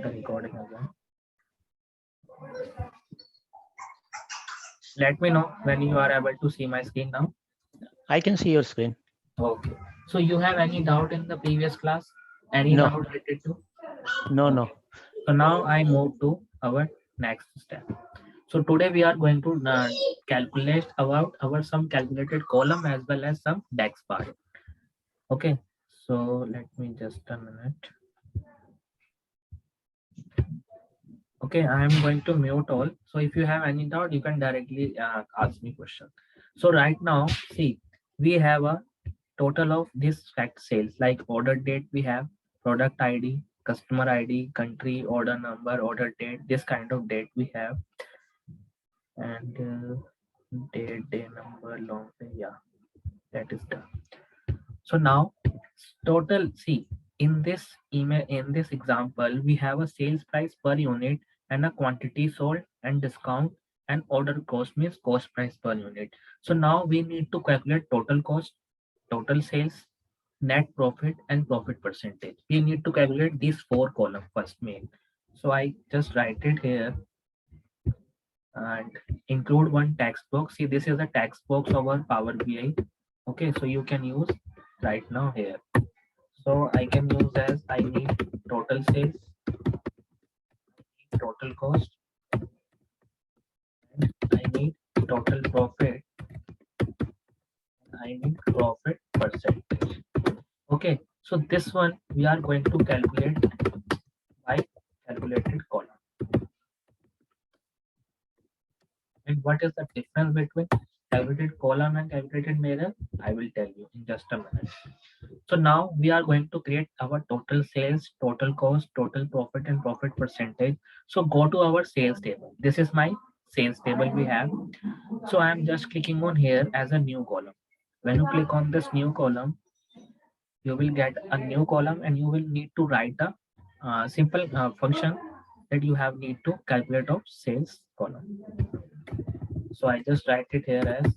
the recording again. Let me know when you are able to see my screen now. I can see your screen. Okay. So you have any doubt in the previous class? Any No. doubt related to? No. So now I move to our next step. So today we are going to calculate about our some calculated column as well as some DAX part. Okay. So let me just a minute. Okay, I am going to mute all. So if you have any doubt, you can directly ask me question. So right now, see, we have a total of this fact sales like order date, we have product ID, customer ID, country, order number, order date, this kind of date we have, and date, day number, long day, yeah, that is done. So now total, see, in this email, in this example, we have a sales price per unit and a quantity sold and discount and order cost means cost price per unit. So now we need to calculate total cost, total sales, net profit and profit percentage. We need to calculate these four columns first main. So I just write it here and include one text box. See, this is a text box of our Power BI. Okay, so you can use right now here. So I can use as I need total sales, total cost, and I need total profit, I need profit percentage. Okay, so this one we are going to calculate by calculated column. And what is the difference between calculated column and calculated mirror? I will tell you in just a minute. So now we are going to create our total sales, total cost, total profit and profit percentage. So go to our sales table. This is my sales table we have. So I am just clicking on here as a new column. When you click on this new column, you will get a new column and you will need to write a simple function that you have need to calculate of sales column. So I just write it here as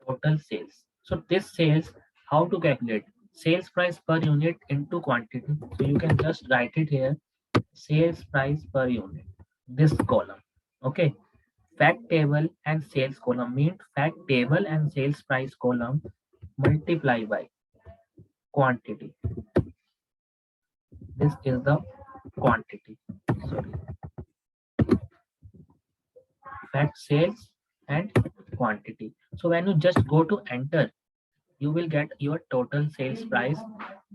total sales. So this sales, how to calculate sales price per unit into quantity. So you can just write it here, sales price per unit, this column. Okay, fact table and sales column means fact table and sales price column multiply by quantity. This is the quantity. Sorry, fact sales and quantity. So when you just go to enter, you will get your total sales price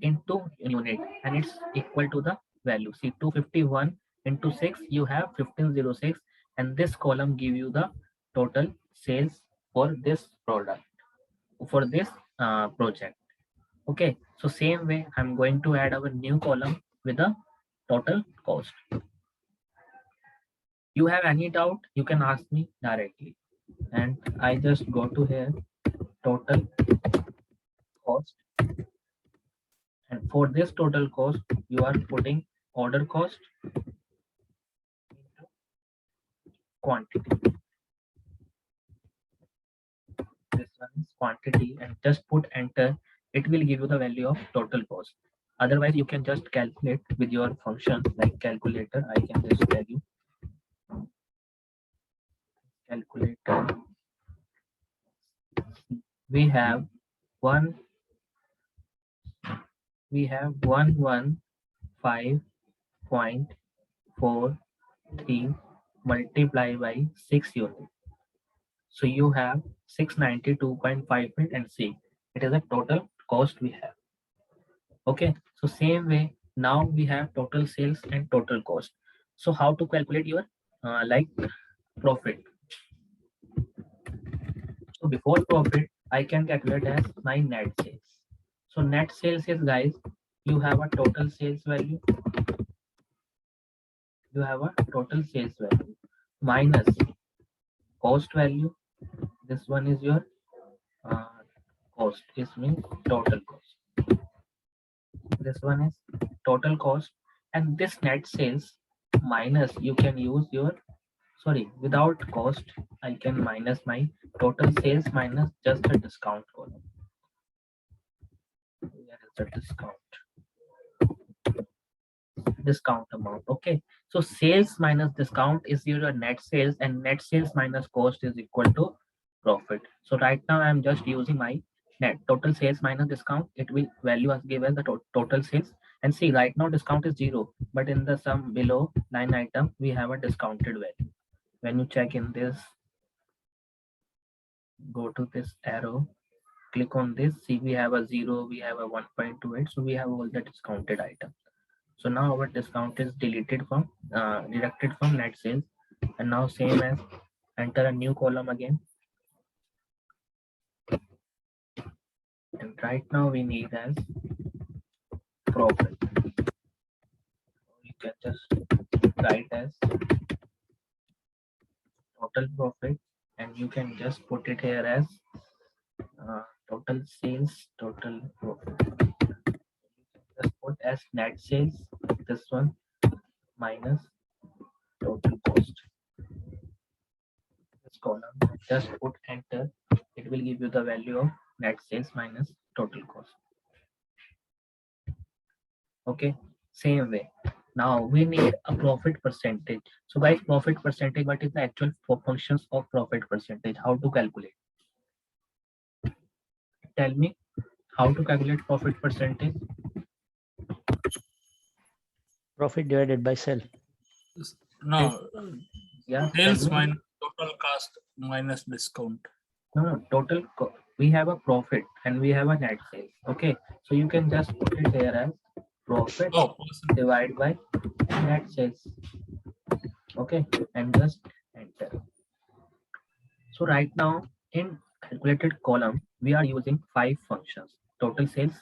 into unit and it's equal to the value. See, 251 into 6, you have 1506, and this column give you the total sales for this product, for this project. Okay, so same way I'm going to add our new column with the total cost. You have any doubt, you can ask me directly, and I just go to here, total cost, and for this total cost you are putting order cost into quantity. This one is quantity and just put enter. It will give you the value of total cost. Otherwise you can just calculate with your function like calculator. I can just tell you calculator. We have one, we have 115.43 multiplied by 6 units. So you have 692.58 and C. It is a total cost we have. Okay. So same way, now we have total sales and total cost. So how to calculate your like profit? So before profit, I can calculate as my net sales. So net sales is, guys, you have a total sales value. You have a total sales value minus cost value. This one is your uh, cost. This means total cost. This one is total cost, and this net sales minus, you can use your, sorry, without cost I can minus my total sales minus just a discount column. Here is the discount. discount amount. Okay, so sales minus discount is your net sales, and net sales minus cost is equal to profit. So right now I'm just using my net total sales minus discount. It will value as given the total sales. And see, right now discount is 0, but in the sum below line item we have a discounted value. When you check in this, go to this arrow, click on this, see we have a 0, we have a 1.28, so we have all the discounted item. So now our discount is deleted from deducted from net sales. And now same as enter a new column again. And right now we need as profit. You can just write as total profit, and you can just put it here as total sales, total profit. Just put as net sales, this one, minus total cost. This column, just put enter. It will give you the value of net sales minus total cost. Okay, same way. Now we need a profit percentage. So guys, profit percentage, what is the actual functions of profit percentage? How to calculate? Tell me how to calculate profit percentage. Profit divided by sale. No, Yeah, sales minus total cost minus discount. no, total. We have a profit and we have a net sales. Okay, so you can just put it here as profit divided by net sales. Okay, and just enter. So right now in calculated column, we are using 5 functions: total sales,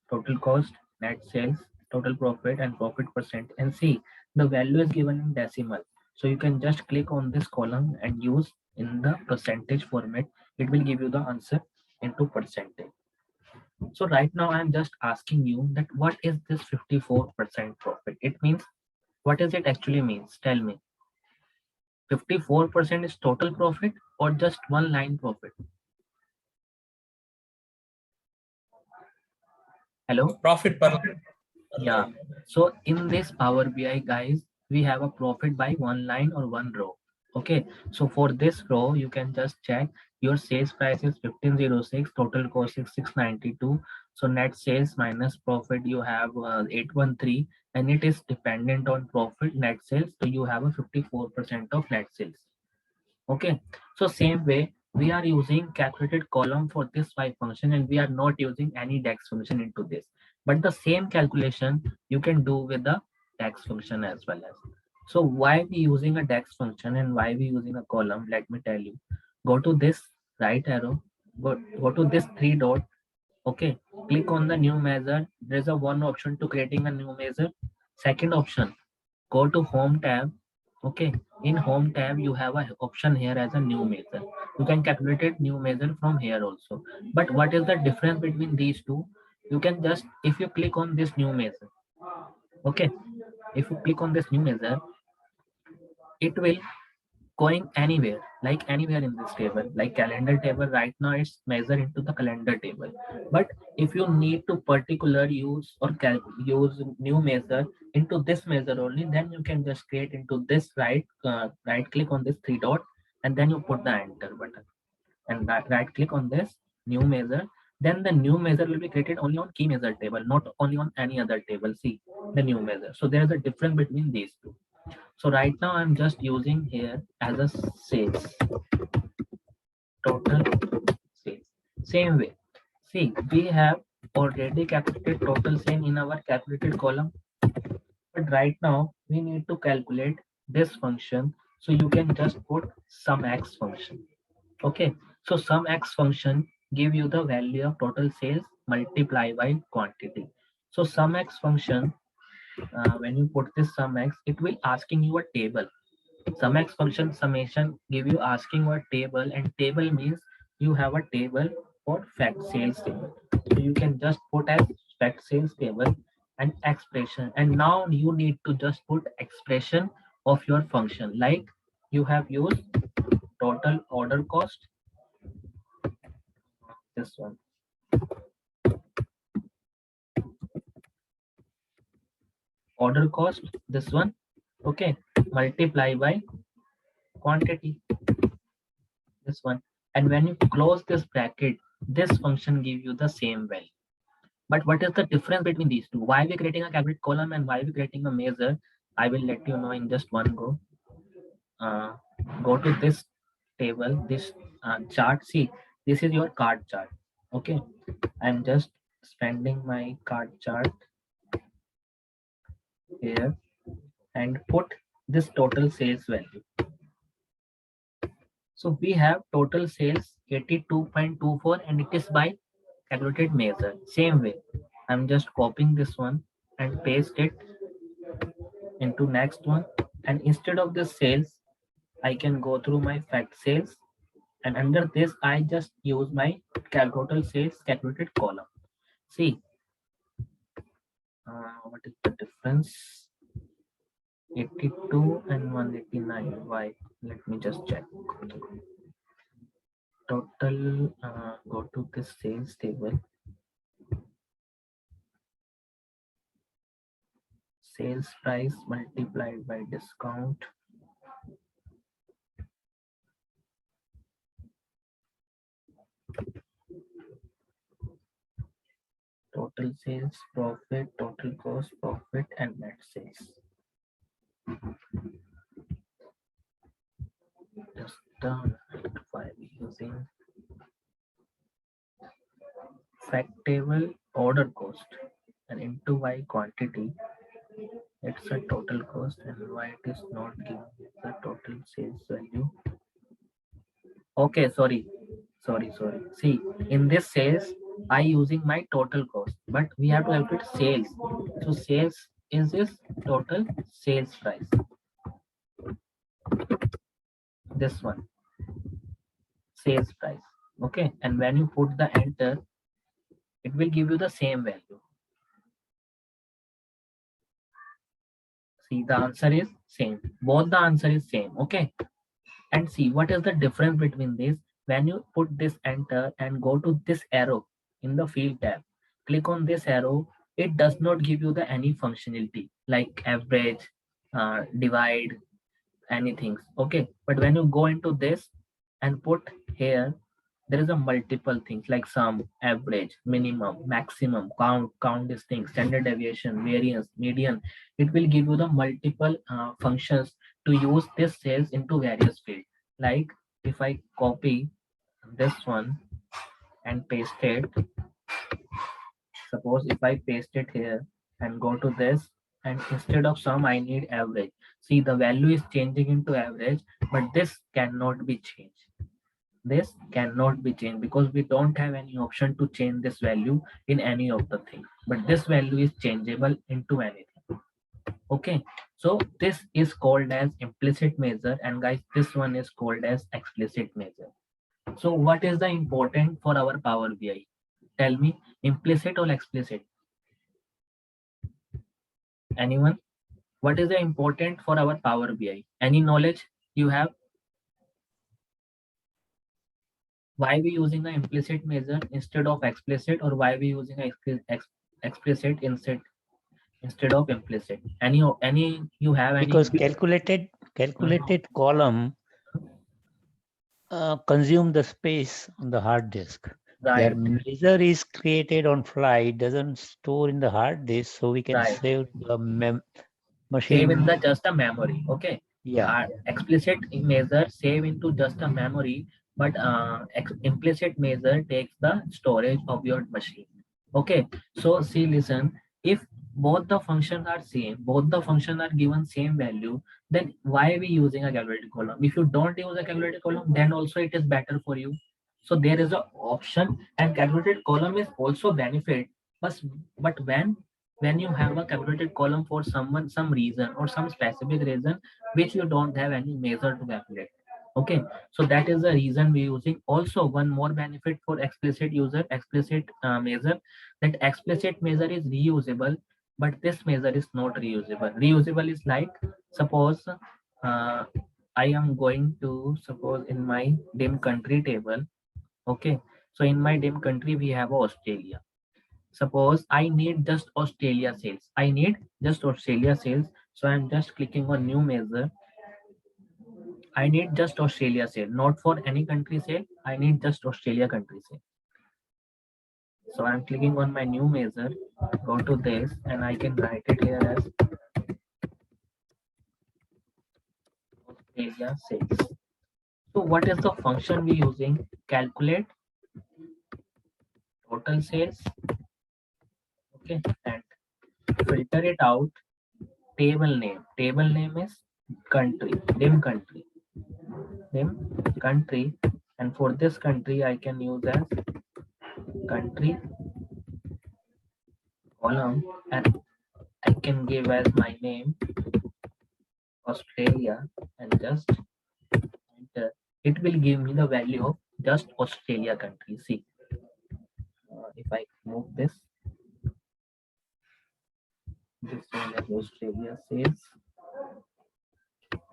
total cost, net sales, total profit, and profit percent. And see, the value is given in decimal. So you can just click on this column and use in the percentage format. It will give you the answer into percentage. So right now I'm just asking you that what is this 54% profit? It means, what is it actually means? Tell me. 54% is total profit or just one line profit? Hello? Profit per Yeah. So in this Power BI, guys, we have a profit by one line or one row. Okay. So for this row, you can just check your sales price is 1506, total cost is 692. So net sales minus profit, you have 813, and it is dependent on profit net sales. So you have a 54% of net sales. Okay, so same way we are using calculated column for this y function, and we are not using any DAX function into this. But the same calculation you can do with the DAX function as well as. So why we using a DAX function and why we using a column? Let me tell you. Go to this right arrow, go to this 3 dot. Okay, click on the new measure. There's a one option to creating a new measure. Second option, go to home tab. Okay, in home tab you have a option here as a new measure. You can calculate it new measure from here also. But what is the difference between these two? You can just, if you click on this new measure, okay, if you click on this new measure, it will going anywhere, like anywhere in this table, like calendar table. Right now it's measured into the calendar table. But if you need to particular use or use new measure into this measure only, then you can just create into this right click on this 3 dot, and then you put the enter button, and right click on this new measure. Then the new measure will be created only on key measure table, not only on any other table. See the new measure. So there is a difference between these two. So right now I'm just using here as a sales, total sales. Same way. See, we have already calculated total sale in our calculated column. But right now we need to calculate this function. So you can just put sum x function. Okay. So sum x function give you the value of total sales multiply by quantity. So sum x function, when you put this sum x, it will asking you a table. Sum x function summation give you asking what table, and table means you have a table for fact sales table. So you can just put as fact sales table and expression, and now you need to just put expression of your function, like you have used total order cost, this one. order cost, this one, okay, multiply by quantity, this one. And when you close this bracket, this function give you the same value. But what is the difference between these two? Why we creating a calculate column and why we creating a measure? I will let you know in just one go. Go to this table, this chart. See, this is your card chart. Okay, I'm just spending my card chart here and put this total sales value. So we have total sales 82.24 and it is by calculated measure. Same way, I'm just copying this one and paste it into next one. And instead of this sales, I can go through my fact sales. And under this, I just use my total sales calculated column. See, what is the difference? 82 and 189. Why? Let me just check. Total, go to this sales table. Sales price multiplied by discount. Total sales, profit, total cost, profit, and net sales. Just done. Why we using fact table order cost and into y quantity. It's a total cost and why it is not giving the total sales value. Okay, sorry. See, in this sales, I using my total cost, but we have to have it sales. So sales is this total sales price. This one, sales price. Okay, and when you put the enter, it will give you the same value. See, the answer is same. Both the answer is same. Okay, and see what is the difference between this. When you put this enter and go to this arrow in the field tab, click on this arrow, it does not give you the any functionality like average, divide, anything. Okay, but when you go into this and put here, there is a multiple things like sum, average, minimum, maximum, count this thing, standard deviation, variance, median. It will give you the multiple functions to use this sales into various fields. Like if I copy this one and paste it, suppose if I paste it here and go to this, and instead of sum I need average. See, the value is changing into average, but this cannot be changed. This cannot be changed because we don't have any option to change this value in any of the things, but this value is changeable into anything. Okay, so this is called as implicit measure, and guys, this one is called as explicit measure. So what is the important for our Power BI? Tell me, implicit or explicit? Anyone? What is the important for our Power BI? Any knowledge you have? Why we using the implicit measure instead of explicit, or why we using explicit instead of implicit? Any you have any? Because calculated column consume the space on the hard disk. Right, Where measure is created on fly, it doesn't store in the hard disk, so we can Right. save the machine. save in the just a memory. Okay. Yeah. Explicit measure save into just a memory, but implicit measure takes the storage of your machine. Okay, so see, listen, if both the functions are same, both the functions are given same value, then why are we using a calculated column? If you don't use a calculated column, then also it is better for you. So there is a option, and calculated column is also benefit, but when you have a calculated column for some reason or some specific reason which you don't have any measure to calculate. Okay, so that is the reason we're using. Also, one more benefit for explicit measure, that explicit measure is reusable, but this measure is not reusable. Reusable is like, suppose I am going to suppose in my dim country table. Okay, so in my dim country we have Australia. suppose I need just Australia sales. I need just Australia sales. So I'm just clicking on new measure. I need just Australia sale, not for any country sale. I need just Australia country sale. So I'm clicking on my new measure, go to this, and I can write it here as Australia sales. So what is the function we using? Calculate total sales. Okay, and filter it out. Table name. Table name is country, dim country, dim country. And for this country, I can use as country column, and I can give as my name Australia and just enter. It will give me the value of just Australia country. See, if I move this one as Australia sales.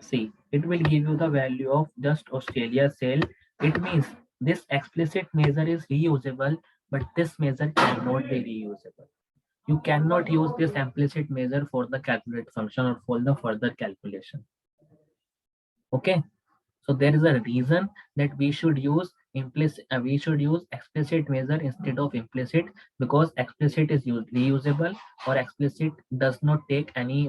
See, it will give you the value of just Australia sale. It means this explicit measure is reusable, but this measure cannot be reusable. You cannot use this implicit measure for the calculate function or for the further calculation. Okay, so there is a reason that we should use explicit measure instead of implicit, because explicit is reusable, or explicit does not take any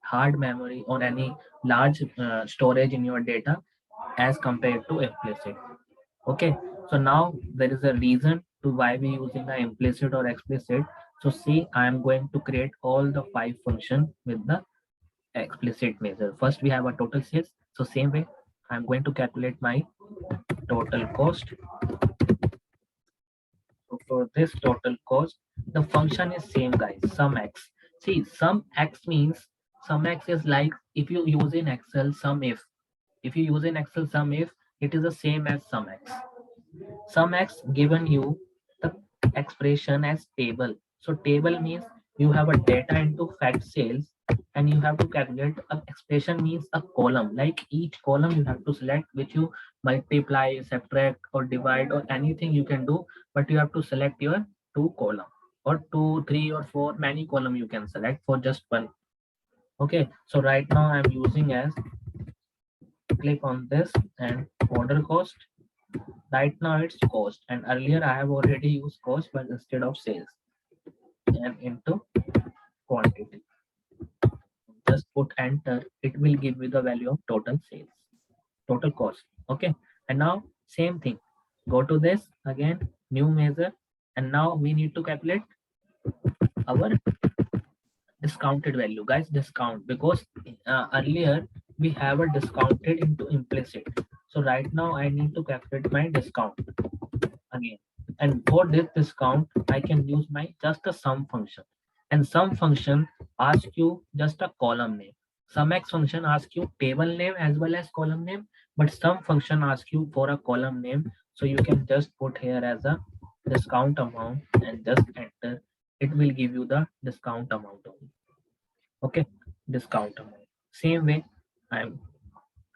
hard memory or any large storage in your data as compared to implicit. Okay, so now there is a reason to why we using the implicit or explicit. So see, I am going to create all the 5 function with the explicit measure. First we have a total sales. So same way, I'm going to calculate my total cost. So for this total cost, the function is same guys, sum x. See, sum x means, sum x is like if you use in Excel sum if. If you use in Excel sum if, it is the same as sum x. Sum x given you the expression as table. So table means you have a data into fact sales, and you have to calculate a expression means a column. Like each column you have to select which you multiply, subtract, or divide, or anything you can do, but you have to select your 2 column or 2, 3, or 4, many column you can select for just one. Okay, so right now I'm using as, click on this and order cost. Right now it's cost, and earlier I have already used cost, but instead of sales, and into quantity. Just put enter, it will give you the value of total sales, total cost. Okay, and now same thing, go to this again, new measure, and now we need to calculate our discounted value, guys. Discount, because earlier we have a discounted into implicit. So right now I need to calculate my discount again, and for this discount I can use my just a sum function, and sum function asks you just a column name. Sum x function asks you table name as well as column name, but sum function asks you for a column name. So you can just put here as a discount amount and just enter. It will give you the discount amount only. Okay, discount amount. Same way, I'm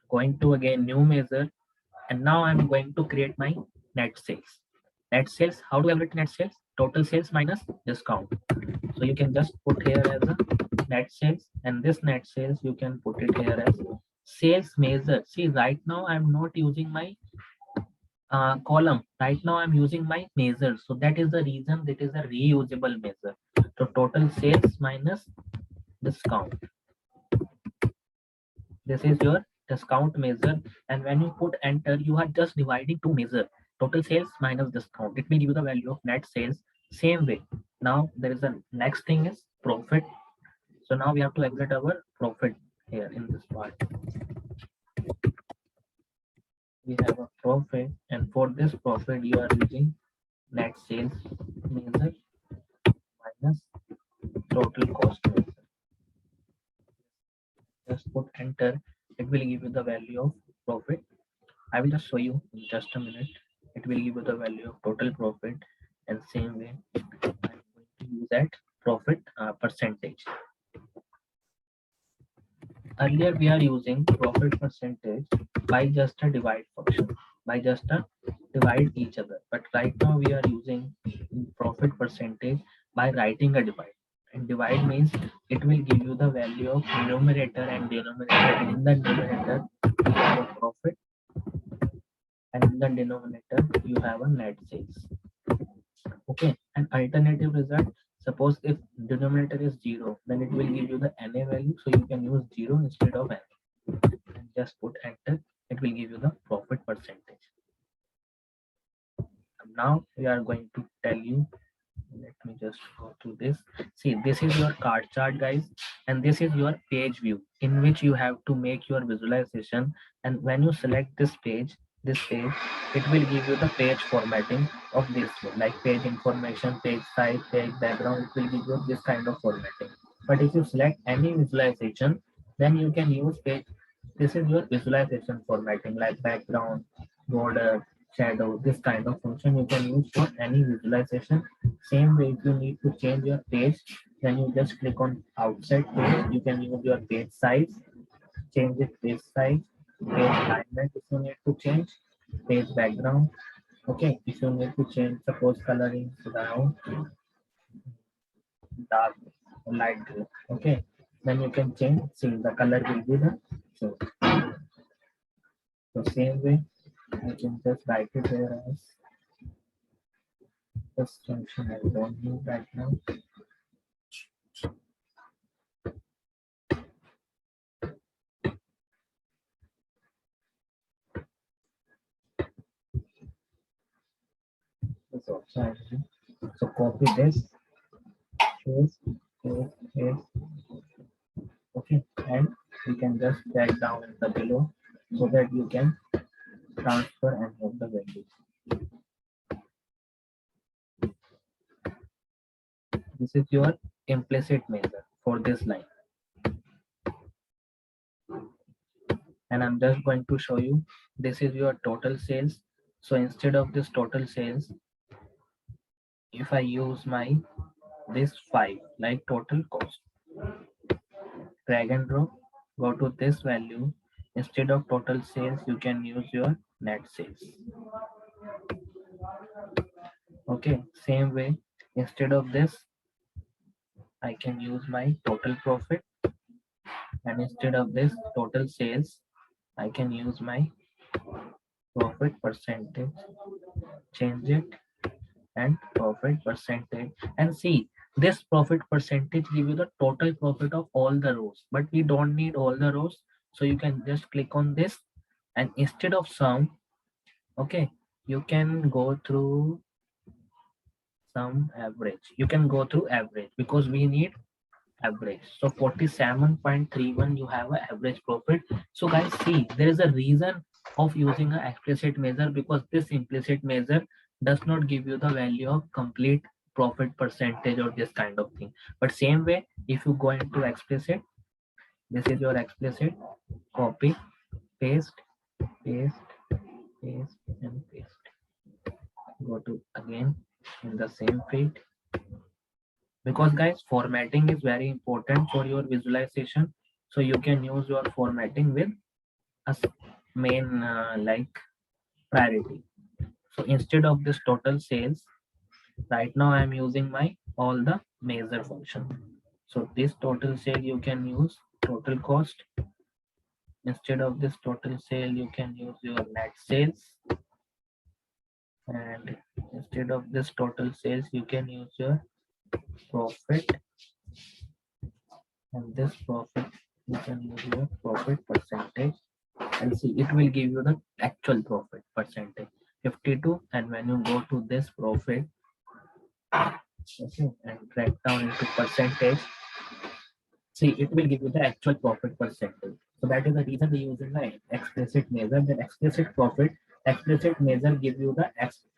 going to again new measure, and now I'm going to create my net sales. Net sales, how do I write net sales? Total sales minus discount. So you can just put here as a net sales, and this net sales you can put it here as sales measure. See, right now I'm not using my column. Right now I'm using my measure. So that is the reason that is a reusable measure. So total sales minus discount. This is your discount measure, and when you put enter, you are just dividing two measure, total sales minus discount. It will give you the value of net sales. Same way, now there is a next thing is profit. So now we have to exit our profit here in this part. We have a profit, and for this profit you are using net sales measure minus total cost measure. Just put enter, it will give you the value of profit. I will just show you in just a minute. It will give you the value of total profit, and same way I'm going to use that profit percentage. earlier we are using profit percentage by just a divide function, by just a divide each other. But right now we are using profit percentage by writing a divide. And divide means it will give you the value of numerator and denominator. And in the numerator, you have a profit, and in the denominator, you have a net sales. Okay, an alternative result. Suppose if denominator is 0, then it will give you the NA value. So you can use 0 instead of NA. And just put enter. It will give you the profit percentage. Now we are going to tell you. Let me just go to this. See, this is your card chart, guys, and this is your page view in which you have to make your visualization. And when you select this page, it will give you the page formatting of this one, like page information, page size, page background. It will give you this kind of formatting. But if you select any visualization, then you can use page. This is your visualization formatting, like background, border, shadow. This kind of function you can use for any visualization. Same way, if you need to change your page, then you just click on outside page. You can use your page size, change it page size, page alignment if you need to change, page background. Okay, if you need to change, suppose coloring brown, dark, light gray. Okay, then you can change. See, the color will be the same. So same way, I can just write it there as this function I don't need right now. This also I do. So copy this, paste, paste, paste. Okay, and you can just drag down in the below so that you can transfer and have the value. This is your implicit measure for this line. And I'm just going to show you, this is your total sales. So instead of this total sales, if I use my this 5, like total cost, drag and drop, go to this value. Instead of total sales, you can use your net sales. Okay, same way, instead of this, I can use my total profit, and instead of this total sales, I can use my profit percentage, change it, and profit percentage. And see, this profit percentage give you the total profit of all the rows, but we don't need all the rows. So you can just click on this, and instead of sum, okay, you can go through some average. You can go through average because we need average. So 47.31, you have an average profit. So guys, see, there is a reason of using an explicit measure, because this implicit measure does not give you the value of complete profit percentage or this kind of thing. But same way, if you go into explicit, this is your explicit, copy, paste, paste, paste, and paste. Go to again in the same field, because guys, formatting is very important for your visualization. So you can use your formatting with a main like priority. So instead of this total sales, right now I'm using my all the measure function. So this total sale, you can use total cost. Instead of this total sale, you can use your net sales. And instead of this total sales, you can use your profit. And this profit, you can use your profit percentage. And see, it will give you the actual profit percentage, 52. And when you go to this profit, okay, and drag down into percentage, see, it will give you the actual profit percentage. So that is the reason we use the explicit measure. The explicit measure give you the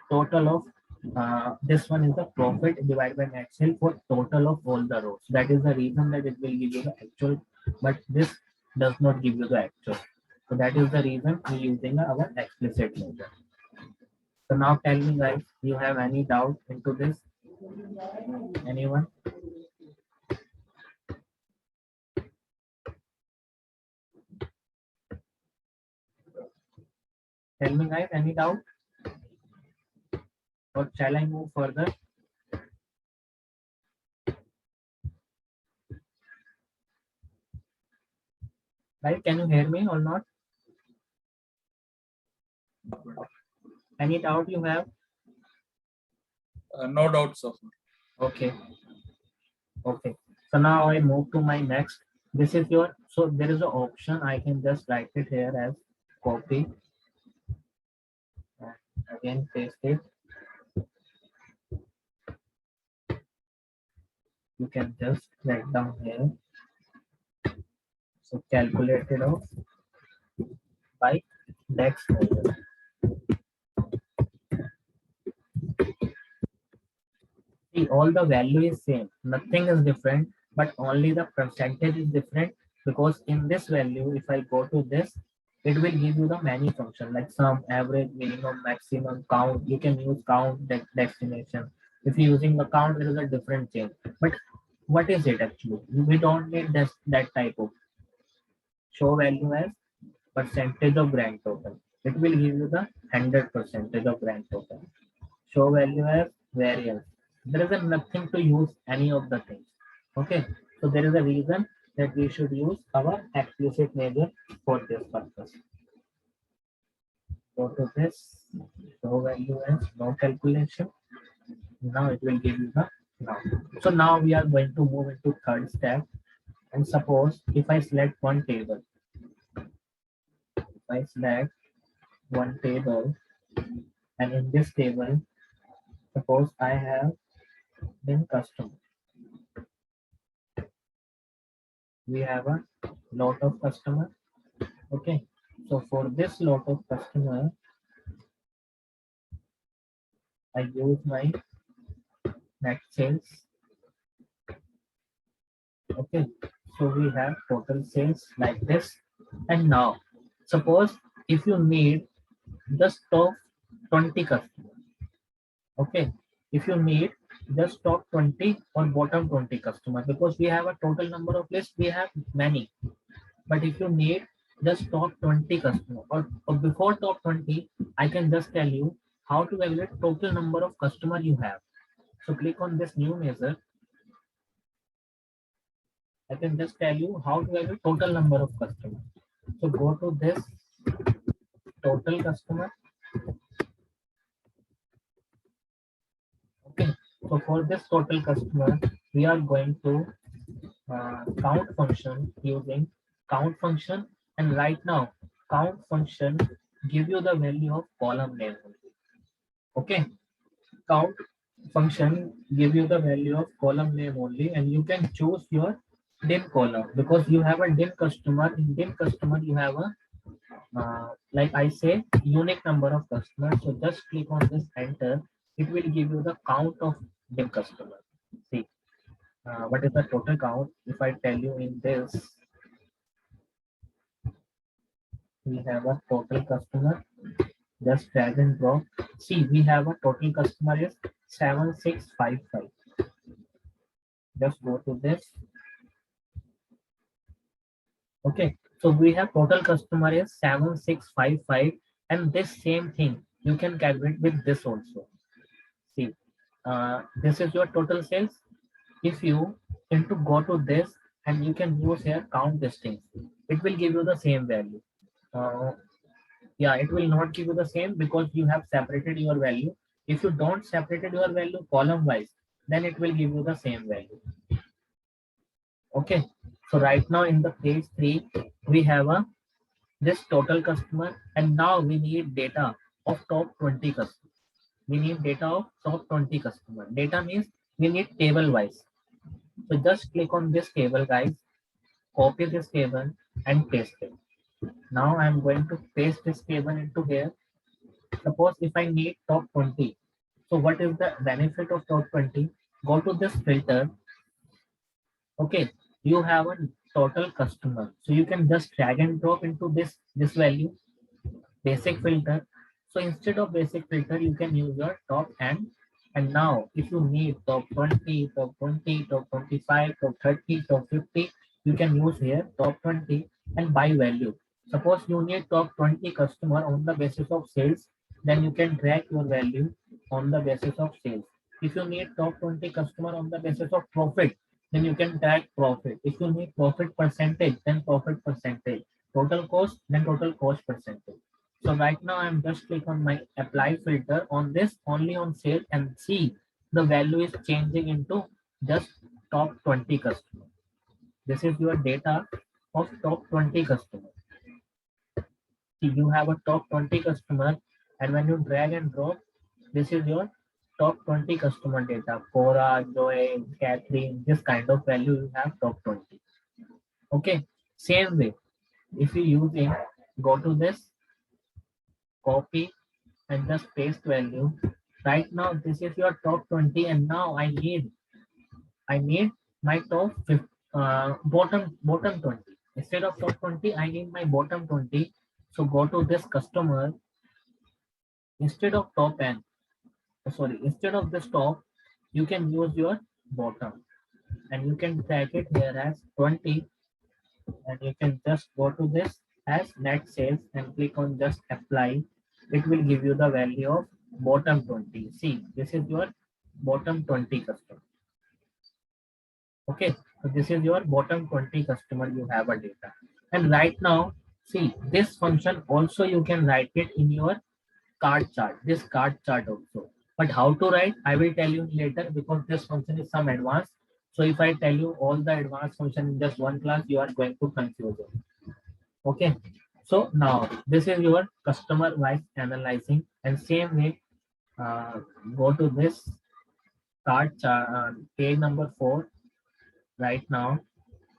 total of this one is the profit divided by net sale for total of all the rows. That is the reason that it will give you the actual, but this does not give you the actual. So that is the reason we using our explicit measure. So now tell me guys, you have any doubt into this? Anyone? Tell me guys, any doubt? Or shall I move further? Right, can you hear me or not? Any doubt you have? No doubts of Okay. Okay. So now I move to my next. This is your, so there is an option. I can just write it here as copy. And again, paste it. You can just write down here. So calculated off by dex measure. See, all the value is same. Nothing is different, but only the percentage is different because in this value, if I go to this, it will give you the many function like sum, average, minimum, maximum, count. You can use count, destination. If you're using the count, there is a different change. But what is it actually? We don't need that type of show value as percentage of grand total. It will give you the 100% of grand total. Show value as variance. There is nothing to use any of the things. Okay, so there is a reason that we should use our explicit measure for this purpose. Go to this, show value as no calculation. Now it will give you the now. So now we are going to move into third step. And suppose if I select one table, if I select one table, and in this table, suppose I have been customer. We have a lot of customer. Okay, so for this lot of customer, I use my net sales. Okay, so we have total sales like this. And now suppose if you need just top 20 customers. Okay, if you need just top 20 or bottom 20 customers, because we have a total number of lists, we have many. But if you need just top 20 customer or before top 20, I can just tell you how to evaluate total number of customer you have. So click on this new measure. I can just tell you how to evaluate total number of customers. So go to this total customer. Okay. So for this total customer, we are going to count function using count function, and right now count function give you the value of column name. Okay, count function give you the value of column name only, and you can choose your dim column because you have a dim customer. In dim customer you have a like I say unique number of customers. So just click on this enter. It will give you the count of dim customer. See what is the total count. If I tell you in this, we have a total customer. Just drag and drop. See, we have a total customer is 7655. Just go to this. Okay, so we have total customer is 7655, and this same thing you can calculate with this also. See, this is your total sales. If you need to go to this, and you can use here count distance, it will give you the same value. Yeah, it will not give you the same because you have separated your value. If you don't separated your value column wise, then it will give you the same value. Okay, so right now in the page 3 we have a this total customer, and now we need data of top 20 customers. We need data of top 20 customer. Data means we need table wise. So just click on this table guys, copy this table and paste it. Now I'm going to paste this table into here. Suppose if I need top 20, so what is the benefit of top 20? Go to this filter. Okay, you have a total customer, so you can just drag and drop into this value, basic filter. So instead of basic filter, you can use your top and now if you need top 20, top 20, top 25, top 30, top 50, you can use here top 20 and by value. Suppose you need top 20 customer on the basis of sales, then you can track your value on the basis of sales. If you need top 20 customer on the basis of profit, then you can track profit. If you need profit percentage, then profit percentage. Total cost, then total cost percentage. So right now I'm just click on my apply filter on this only on sales and see the value is changing into just top 20 customers. This is your data of top 20 customers. You have a top 20 customer, and when you drag and drop, this is your top 20 customer data. Cora, Joy, Catherine, this kind of value you have top 20. Okay, same way. If you using, go to this, copy and just paste value. Right now, this is your top 20, and now I need my top 50, bottom 20. Instead of top 20, I need my bottom 20. So go to this customer. Instead of top n, sorry, instead of this top, you can use your bottom, and you can tag it here as 20, and you can just go to this as net sales and click on just apply. It will give you the value of bottom 20. See, this is your bottom 20 customer. Okay, so this is your bottom 20 customer you have a data. And right now, see, this function also you can write it in your card chart, this card chart also. But how to write, I will tell you later, because this function is some advanced. So if I tell you all the advanced function in just one class, you are going to confuse it. Okay. So now this is your customer wise analyzing, and same way, go to this card chart, page number 4 right now.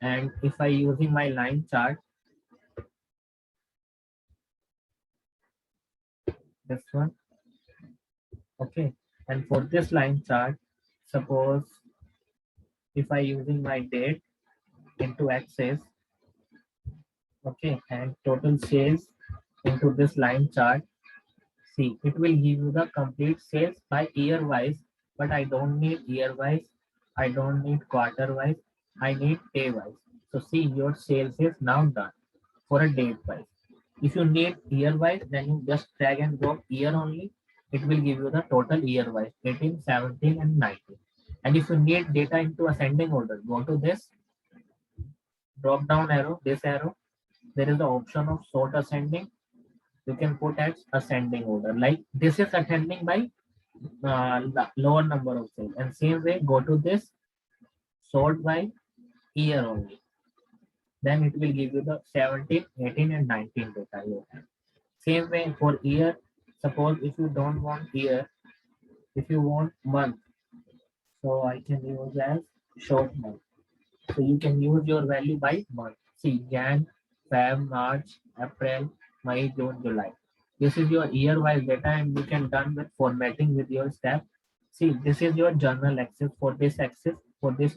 And if I using my line chart, this one, okay, and for this line chart, suppose if I using my date into axis, okay, and total sales into this line chart, see, it will give you the complete sales by year wise, but I don't need year wise, I don't need quarter wise, I need day wise. So see, your sales is now done for a date wise. If you need year wise, then you just drag and drop year only. It will give you the total year wise, 18, 17, and 19. And if you need data into ascending order, go to this drop down arrow, this arrow. There is the option of sort ascending. You can put as ascending order. Like this is ascending by lower number of sales. And same way, go to this sort by year only. Then it will give you the 17, 18, and 19 data you have. Same way for year, suppose if you don't want year, if you want month, so I can use as short month. So you can use your value by month. See, Jan, Feb, March, April, May, June, July. This is your year-wise data, and you can done with formatting with your step. See, this is your journal axis. For this axis, for this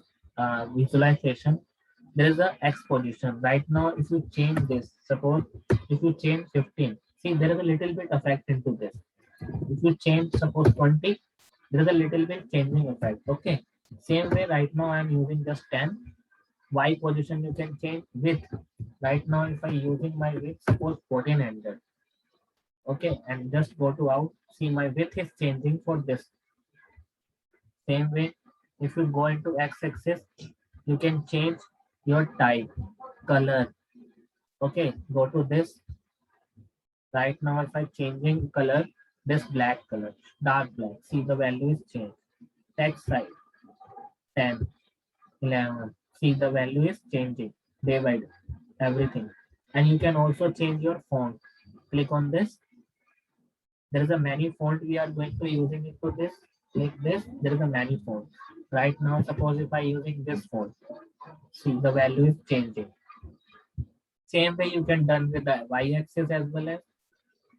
visualization, there is a X position. Right now, if you change this, suppose if you change 15, see, there is a little bit effect into this. If you change, suppose 20, there is a little bit changing effect. Okay. Same way, right now, I am using just 10. Y position you can change width. Right now, if I using my width, suppose 1400. Okay, and just go to out. See, my width is changing for this. Same way, if you go into x-axis, you can change your type, color. Okay, go to this. Right now, if I changing color, this black color, dark black. See, the value is changed. Text size 10, 11. See, the value is changing day by day, everything. And you can also change your font. Click on this. There is a many font we are going to using it for this. Click this. There is a many font. Right now, suppose if I using this font, see, the value is changing. Same way you can done with the y-axis as well as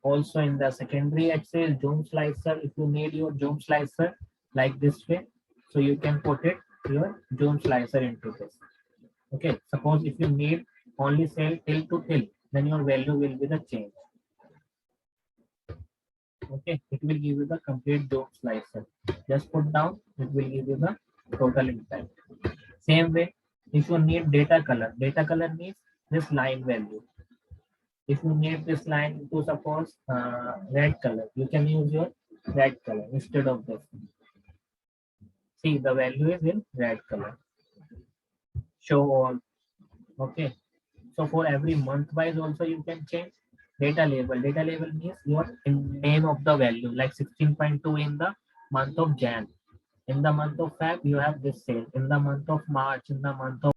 also in the secondary axis zoom slicer. If you need your zoom slicer like this way, so you can put it your zoom slicer into this. Okay, suppose if you need only sell till to till, then your value will be the change. Okay, it will give you the complete zoom slicer. Just put down, it will give you the total impact. Same way, if you need data color means this line value. If you need this line to suppose red color, you can use your red color instead of this. See, the value is in red color. Show all. Okay. So for every month wise also you can change data label. Data label means your name of the value, like 16.2 in the month of Jan. In the month of Feb, you have this sale. In the month of March, in the month of